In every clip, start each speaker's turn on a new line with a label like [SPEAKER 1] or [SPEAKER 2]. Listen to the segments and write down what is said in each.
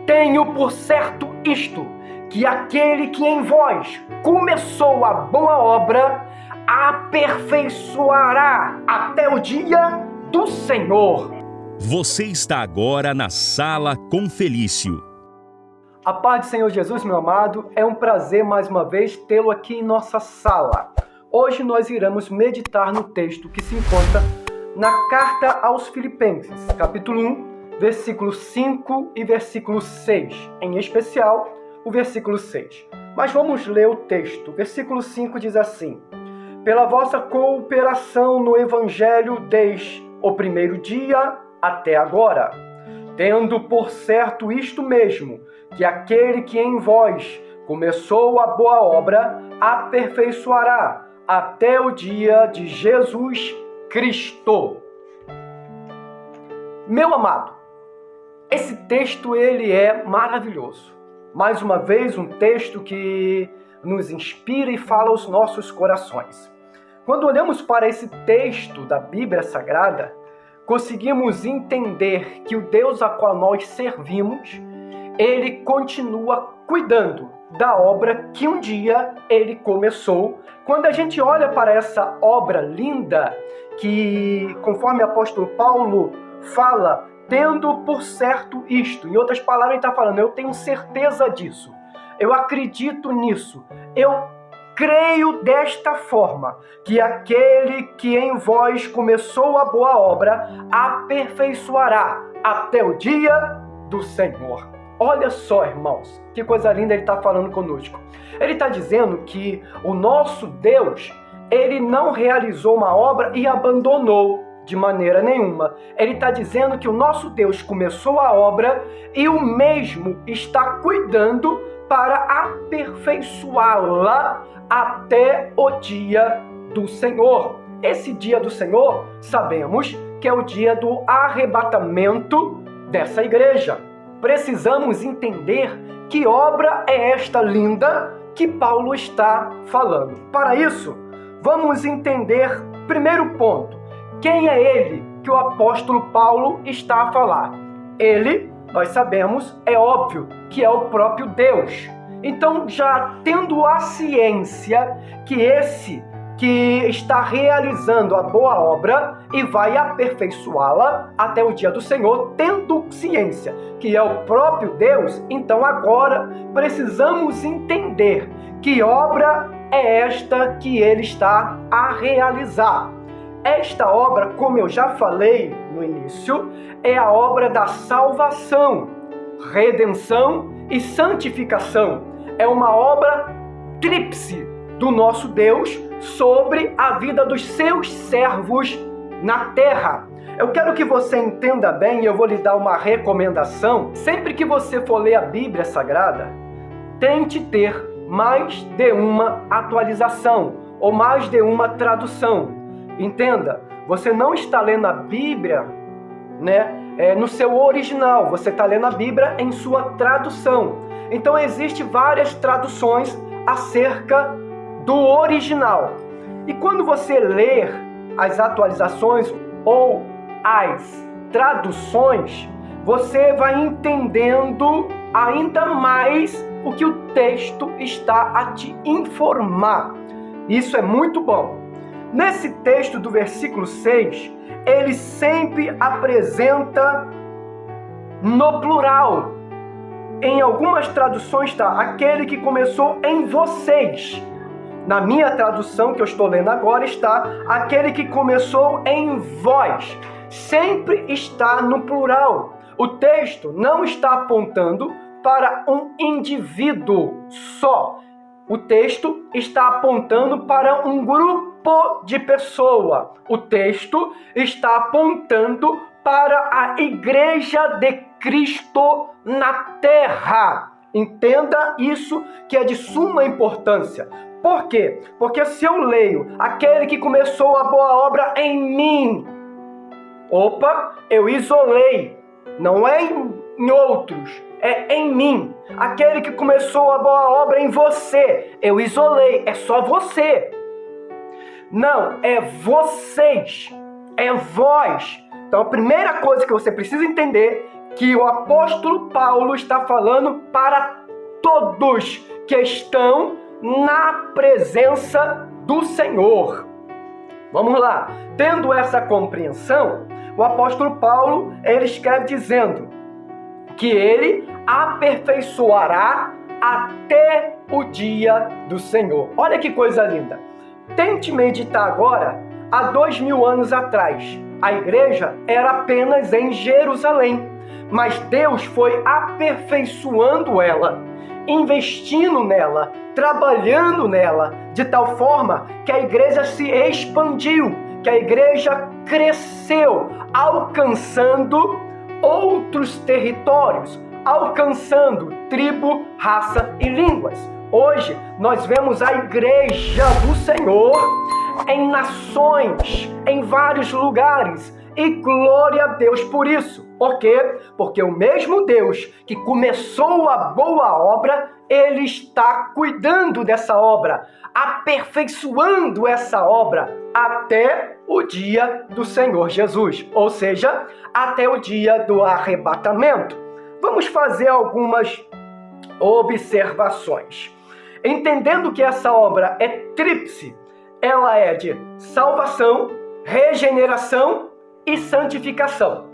[SPEAKER 1] Tenho por certo isto, que aquele que em vós começou a boa obra, aperfeiçoará até o dia do Senhor.
[SPEAKER 2] Você está agora na Sala com Felício.
[SPEAKER 1] A paz do Senhor Jesus, meu amado, é um prazer mais uma vez tê-lo aqui em nossa sala. Hoje nós iremos meditar no texto que se encontra na Carta aos Filipenses, capítulo 1, versículo 5 e versículo 6, em especial o versículo 6. Mas vamos ler o texto. O versículo 5 diz assim: pela vossa cooperação no Evangelho desde o primeiro dia até agora, tendo por certo isto mesmo, que aquele que em vós começou a boa obra, aperfeiçoará até o dia de Jesus Cristo. Meu amado, esse texto ele é maravilhoso. Mais uma vez, um texto que nos inspira e fala aos nossos corações. Quando olhamos para esse texto da Bíblia Sagrada, conseguimos entender que o Deus a qual nós servimos, ele continua cuidando da obra que um dia ele começou. Quando a gente olha para essa obra linda, que conforme o apóstolo Paulo fala, tendo por certo isto. Em outras palavras, ele está falando, eu tenho certeza disso. Eu acredito nisso. Eu creio desta forma, que aquele que em vós começou a boa obra, aperfeiçoará até o dia do Senhor. Olha só, irmãos, que coisa linda ele está falando conosco. Ele está dizendo que o nosso Deus, ele não realizou uma obra e abandonou. De maneira nenhuma. Ele está dizendo que o nosso Deus começou a obra e o mesmo está cuidando para aperfeiçoá-la até o dia do Senhor. Esse dia do Senhor, sabemos que é o dia do arrebatamento dessa igreja. Precisamos entender que obra é esta linda que Paulo está falando. Para isso, vamos entender primeiro ponto. Quem é ele que o apóstolo Paulo está a falar? Ele, nós sabemos, é óbvio que é o próprio Deus. Então, já tendo a ciência que esse que está realizando a boa obra e vai aperfeiçoá-la até o dia do Senhor, tendo ciência que é o próprio Deus, então agora precisamos entender que obra é esta que ele está a realizar. Esta obra, como eu já falei no início, é a obra da salvação, redenção e santificação. É uma obra tríplice do nosso Deus sobre a vida dos seus servos na terra. Eu quero que você entenda bem, e eu vou lhe dar uma recomendação. Sempre que você for ler a Bíblia Sagrada, tente ter mais de uma atualização ou mais de uma tradução. Entenda, você não está lendo a Bíblia, no seu original, você está lendo a Bíblia em sua tradução. Então, existem várias traduções acerca do original. E quando você ler as atualizações ou as traduções, você vai entendendo ainda mais o que o texto está a te informar. Isso é muito bom. Nesse texto do versículo 6, ele sempre apresenta no plural. Em algumas traduções está aquele que começou em vocês. Na minha tradução, que eu estou lendo agora, está aquele que começou em vós. Sempre está no plural. O texto não está apontando para um indivíduo só. O texto está apontando para um grupo de pessoa. O texto está apontando para a Igreja de Cristo na Terra. Entenda isso, que é de suma importância. Por quê? Porque se eu leio aquele que começou a boa obra em mim, eu isolei, não é em outros, é em mim. Aquele que começou a boa obra em você, eu isolei, é só você. Não, é vocês, é vós. Então a primeira coisa que você precisa entender, que o apóstolo Paulo está falando para todos que estão na presença do Senhor. Vamos lá. Tendo essa compreensão, o apóstolo Paulo, ele escreve dizendo que ele aperfeiçoará até o dia do Senhor. Olha que coisa linda. Tente meditar agora, há 2000 anos atrás, a igreja era apenas em Jerusalém, mas Deus foi aperfeiçoando ela, investindo nela, trabalhando nela, de tal forma que a igreja se expandiu, que a igreja cresceu, alcançando outros territórios, alcançando tribo, raça e línguas. Hoje nós vemos a igreja do Senhor em nações, em vários lugares, e glória a Deus por isso. Por quê? Porque o mesmo Deus que começou a boa obra, Ele está cuidando dessa obra, aperfeiçoando essa obra até o dia do Senhor Jesus, ou seja, até o dia do arrebatamento. Vamos fazer algumas observações. Entendendo que essa obra é tríplice, ela é de salvação, regeneração e santificação.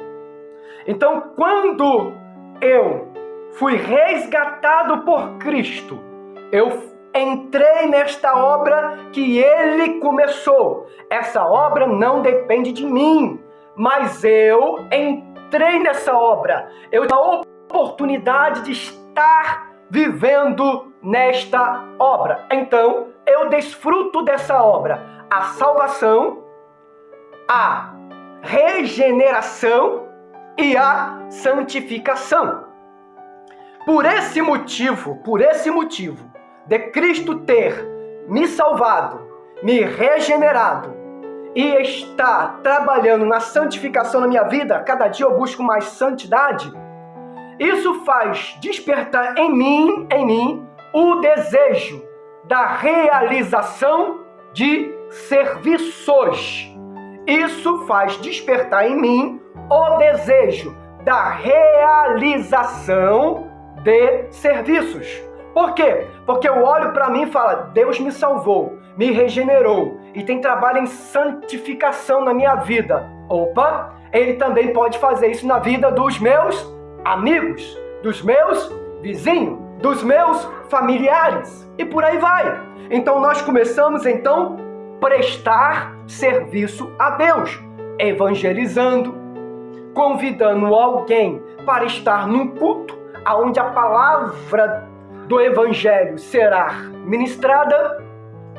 [SPEAKER 1] Então, quando eu fui resgatado por Cristo, eu entrei nesta obra que Ele começou. Essa obra não depende de mim, mas eu entrei nessa obra. Eu tive a oportunidade de estar vivendo nesta obra. Então, eu desfruto dessa obra, a salvação, a regeneração e a santificação. Por esse motivo, de Cristo ter me salvado, me regenerado e está trabalhando na santificação na minha vida, cada dia eu busco mais santidade, isso faz despertar em mim, o desejo da realização de serviços. Isso faz despertar em mim o desejo da realização de serviços. Por quê? Porque eu olho para mim e falo, Deus me salvou, me regenerou e tem trabalho em santificação na minha vida. Opa, Ele também pode fazer isso na vida dos meus amigos, dos meus vizinhos, dos meus familiares e por aí vai. Então nós começamos prestar serviço a Deus, evangelizando, convidando alguém para estar num culto onde a palavra do evangelho será ministrada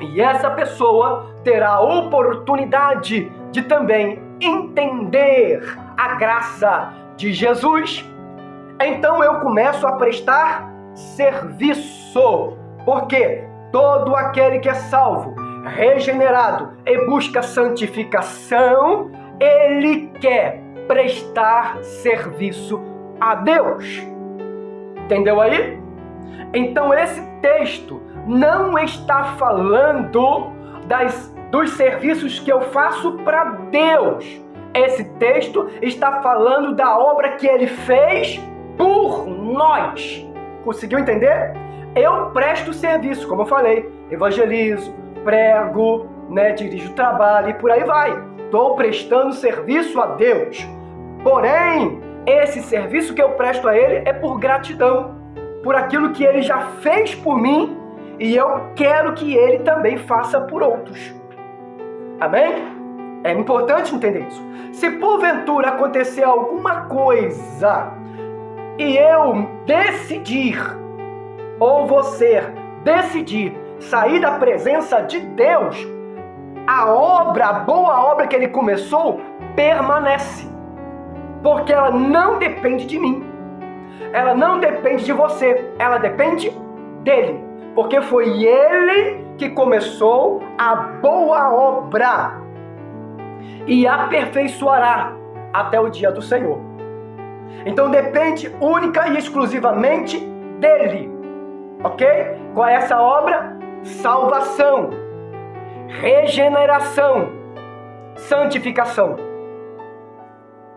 [SPEAKER 1] e essa pessoa terá a oportunidade de também entender a graça de Jesus. Então eu começo a prestar serviço, porque todo aquele que é salvo, regenerado e busca santificação, ele quer prestar serviço a Deus. Entendeu aí? Então esse texto não está falando dos serviços que eu faço para Deus. Esse texto está falando da obra que Ele fez por nós. Conseguiu entender? Eu presto serviço, como eu falei, evangelizo, prego, dirijo o trabalho e por aí vai. Estou prestando serviço a Deus. Porém, esse serviço que eu presto a Ele é por gratidão, por aquilo que Ele já fez por mim e eu quero que Ele também faça por outros. Amém? É importante entender isso. Se porventura acontecer alguma coisa e eu decidir, ou você decidir sair da presença de Deus, a boa obra que Ele começou, permanece. Porque ela não depende de mim. Ela não depende de você. Ela depende dEle. Porque foi Ele que começou a boa obra e aperfeiçoará até o dia do Senhor. Então depende única e exclusivamente dEle. Ok? Qual é essa obra? Salvação, regeneração, santificação.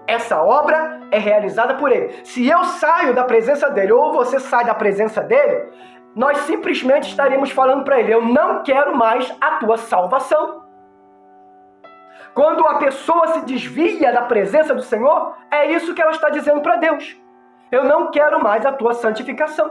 [SPEAKER 1] Essa obra é realizada por Ele. Se eu saio da presença dEle, ou você sai da presença dEle, nós simplesmente estaríamos falando para Ele: eu não quero mais a tua salvação. Quando a pessoa se desvia da presença do Senhor, é isso que ela está dizendo para Deus. Eu não quero mais a tua santificação.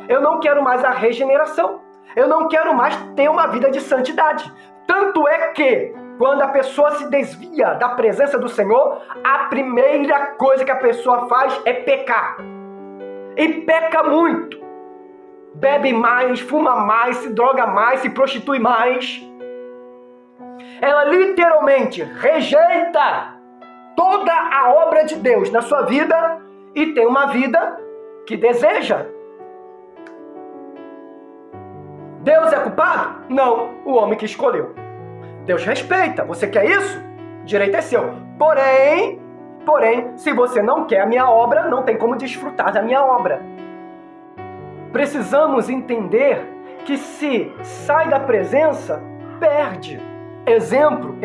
[SPEAKER 1] Eu não quero mais a regeneração. Eu não quero mais ter uma vida de santidade. Tanto é que, quando a pessoa se desvia da presença do Senhor, a primeira coisa que a pessoa faz é pecar. E peca muito. Bebe mais, fuma mais, se droga mais, se prostitui mais. Ela literalmente rejeita toda a obra de Deus na sua vida e tem uma vida que deseja. Deus é culpado? Não, o homem que escolheu. Deus respeita. Você quer isso? O direito é seu. Porém, se você não quer a minha obra, não tem como desfrutar da minha obra. Precisamos entender que se sai da presença, perde. Exemplo,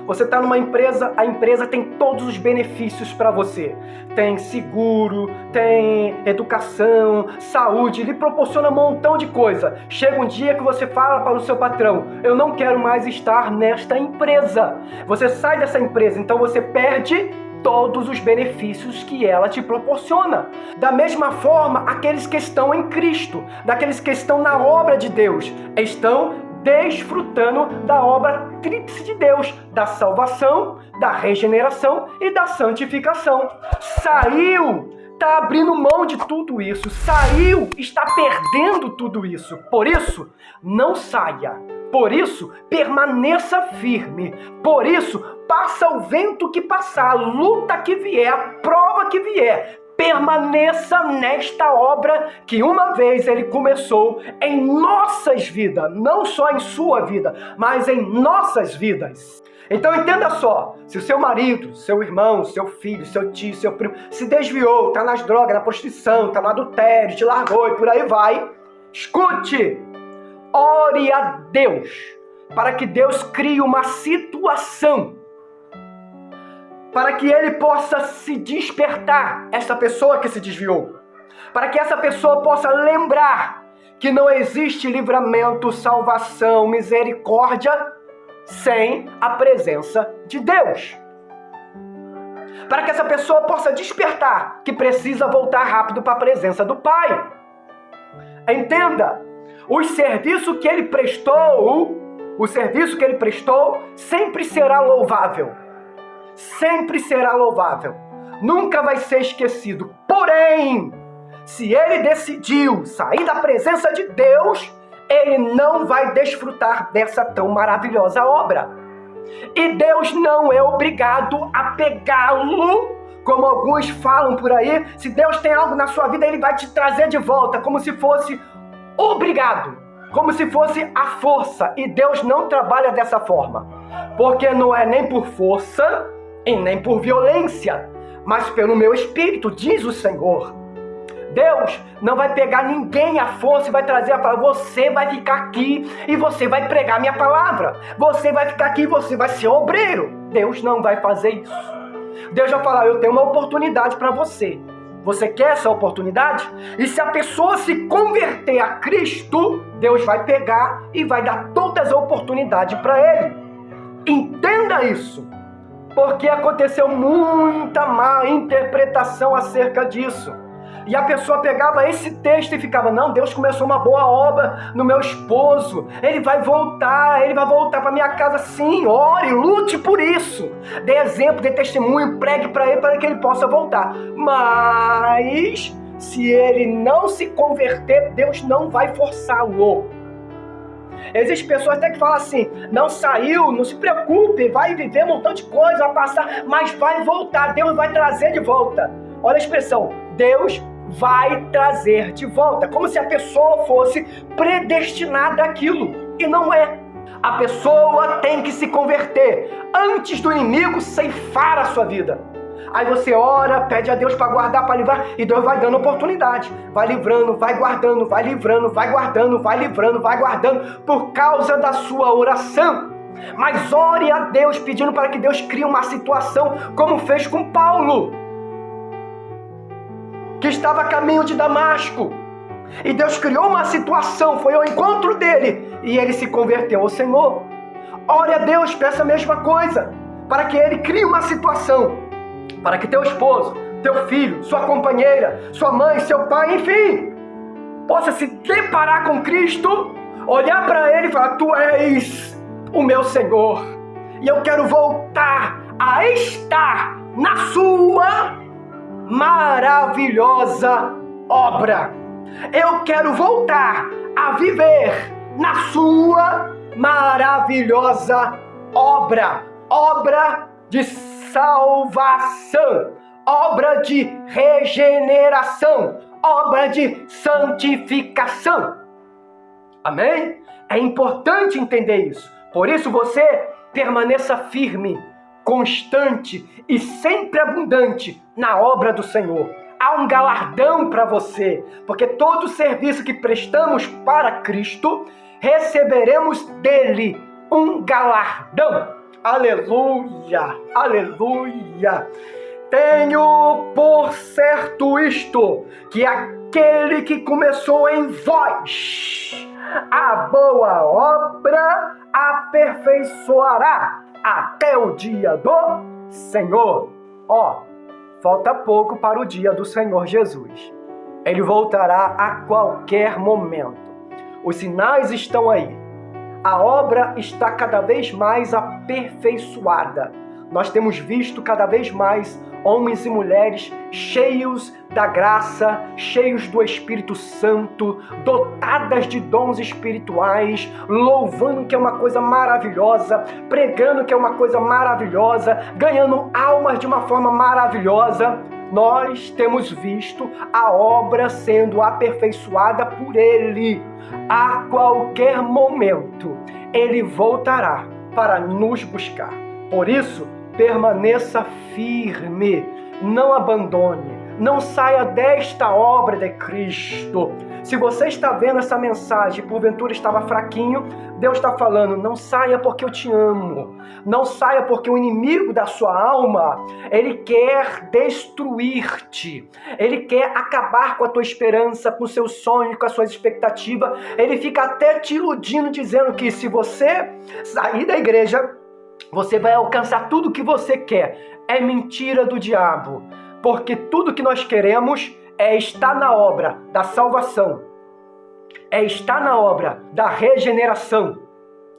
[SPEAKER 1] você está numa empresa, a empresa tem todos os benefícios para você. Tem seguro, tem educação, saúde, lhe proporciona um montão de coisa. Chega um dia que você fala para o seu patrão: eu não quero mais estar nesta empresa. Você sai dessa empresa, então você perde todos os benefícios que ela te proporciona. Da mesma forma, aqueles que estão em Cristo, daqueles que estão na obra de Deus, estão desfrutando da obra tríplice de Deus, da salvação, da regeneração e da santificação. Saiu, está abrindo mão de tudo isso. Saiu, está perdendo tudo isso. Por isso, não saia. Por isso, permaneça firme. Por isso, passa o vento que passar, a luta que vier, a prova que vier. Permaneça nesta obra que uma vez Ele começou em nossas vidas, não só em sua vida, mas em nossas vidas. Então entenda só, se o seu marido, seu irmão, seu filho, seu tio, seu primo se desviou, está nas drogas, na prostituição, está no adultério, te largou e por aí vai, escute, ore a Deus, para que Deus crie uma situação para que Ele possa se despertar, essa pessoa que se desviou, para que essa pessoa possa lembrar que não existe livramento, salvação, misericórdia sem a presença de Deus. Para que essa pessoa possa despertar que precisa voltar rápido para a presença do Pai. Entenda, o serviço que Ele prestou sempre será louvável. Sempre será louvável, nunca vai ser esquecido. Porém, se ele decidiu sair da presença de Deus, ele não vai desfrutar dessa tão maravilhosa obra. E Deus não é obrigado a pegá-lo, como alguns falam por aí. Se Deus tem algo na sua vida, Ele vai te trazer de volta, como se fosse obrigado, como se fosse a força. E Deus não trabalha dessa forma, porque não é nem por força e nem por violência, mas pelo meu espírito, diz o Senhor. Deus não vai pegar ninguém à força e vai trazer a palavra. Você vai ficar aqui e você vai pregar minha palavra. Você vai ficar aqui e você vai ser obreiro. Deus não vai fazer isso. Deus vai falar: eu tenho uma oportunidade para você. Você quer essa oportunidade? E se a pessoa se converter a Cristo, Deus vai pegar e vai dar todas as oportunidades para ele. Entenda isso. Porque aconteceu muita má interpretação acerca disso. E a pessoa pegava esse texto e ficava: não, Deus começou uma boa obra no meu esposo. Ele vai voltar para minha casa. Sim, ore, lute por isso. Dê exemplo, dê testemunho, pregue para ele, para que ele possa voltar. Mas, se ele não se converter, Deus não vai forçá-lo. Existem pessoas até que falam assim: não saiu, não se preocupe, vai viver um montão de coisa, vai passar, mas vai voltar, Deus vai trazer de volta. Olha a expressão: Deus vai trazer de volta, como se a pessoa fosse predestinada àquilo, e não é. A pessoa tem que se converter antes do inimigo ceifar a sua vida. Aí você ora, pede a Deus para guardar, para livrar, e Deus vai dando oportunidade. Vai livrando, vai guardando, vai livrando, vai guardando, vai livrando, vai guardando, por causa da sua oração. Mas ore a Deus pedindo para que Deus crie uma situação como fez com Paulo, que estava a caminho de Damasco. E Deus criou uma situação, foi ao encontro dele e ele se converteu ao Senhor. Ore a Deus, peça a mesma coisa, para que Ele crie uma situação, para que teu esposo, teu filho, sua companheira, sua mãe, seu pai, enfim, possa se deparar com Cristo, olhar para Ele e falar: Tu és o meu Senhor, e eu quero voltar a estar na sua maravilhosa obra. Eu quero voltar a viver na sua maravilhosa obra de salvação, obra de regeneração, obra de santificação. Amém? É importante entender isso. Por isso você permaneça firme, constante e sempre abundante na obra do Senhor. Há um galardão para você, porque todo serviço que prestamos para Cristo, receberemos dele um galardão. Aleluia, aleluia. Tenho por certo isto, que aquele que começou em vós a boa obra aperfeiçoará até o dia do Senhor. Falta pouco para o dia do Senhor Jesus. Ele voltará a qualquer momento. Os sinais estão aí. A obra está cada vez mais aperfeiçoada. Nós temos visto cada vez mais homens e mulheres cheios da graça, cheios do Espírito Santo, dotadas de dons espirituais, louvando que é uma coisa maravilhosa, pregando que é uma coisa maravilhosa, ganhando almas de uma forma maravilhosa. Nós temos visto a obra sendo aperfeiçoada por Ele. A qualquer momento, Ele voltará para nos buscar. Por isso, permaneça firme, não abandone, não saia desta obra de Cristo. Se você está vendo essa mensagem e porventura estava fraquinho, Deus está falando: não saia porque eu te amo, não saia porque o inimigo da sua alma, ele quer destruir-te, ele quer acabar com a tua esperança, com o seu sonho, com as suas expectativas. Ele fica até te iludindo, dizendo que se você sair da igreja, você vai alcançar tudo o que você quer. É mentira do diabo, porque tudo que nós queremos é estar na obra da salvação, é estar na obra da regeneração,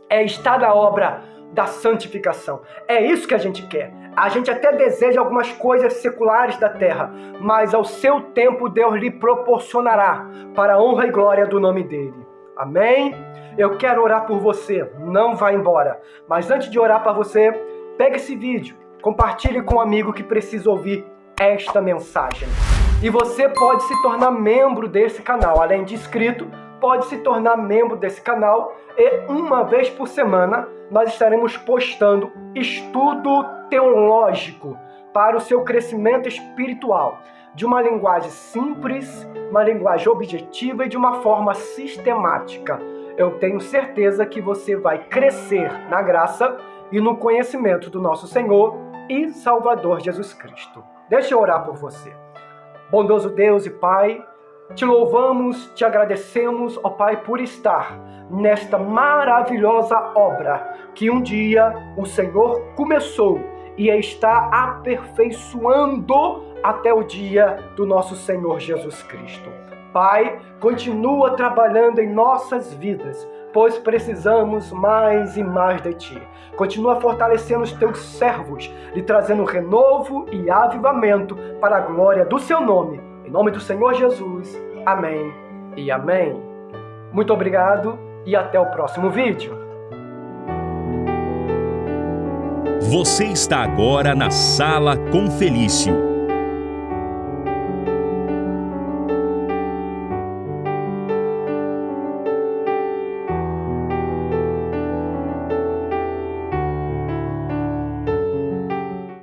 [SPEAKER 1] é estar na obra da santificação. É isso que a gente quer. A gente até deseja algumas coisas seculares da terra, mas ao seu tempo Deus lhe proporcionará para a honra e glória do nome dele. Amém? Eu quero orar por você, não vá embora. Mas antes de orar para você, pegue esse vídeo, compartilhe com um amigo que precisa ouvir esta mensagem. E você pode se tornar membro desse canal. Além de inscrito, pode se tornar membro desse canal. E uma vez por semana, nós estaremos postando estudo teológico para o seu crescimento espiritual. De uma linguagem simples, uma linguagem objetiva e de uma forma sistemática. Eu tenho certeza que você vai crescer na graça e no conhecimento do nosso Senhor e Salvador Jesus Cristo. Deixa eu orar por você. Bondoso Deus e Pai, te louvamos, te agradecemos, ó Pai, por estar nesta maravilhosa obra que um dia o Senhor começou e está aperfeiçoando até o dia do nosso Senhor Jesus Cristo. Pai, continua trabalhando em nossas vidas, pois precisamos mais e mais de Ti. Continua fortalecendo os Teus servos, lhe trazendo renovo e avivamento para a glória do Seu nome. Em nome do Senhor Jesus. Amém e amém. Muito obrigado e até o próximo vídeo.
[SPEAKER 2] Você está agora na Sala com Felício.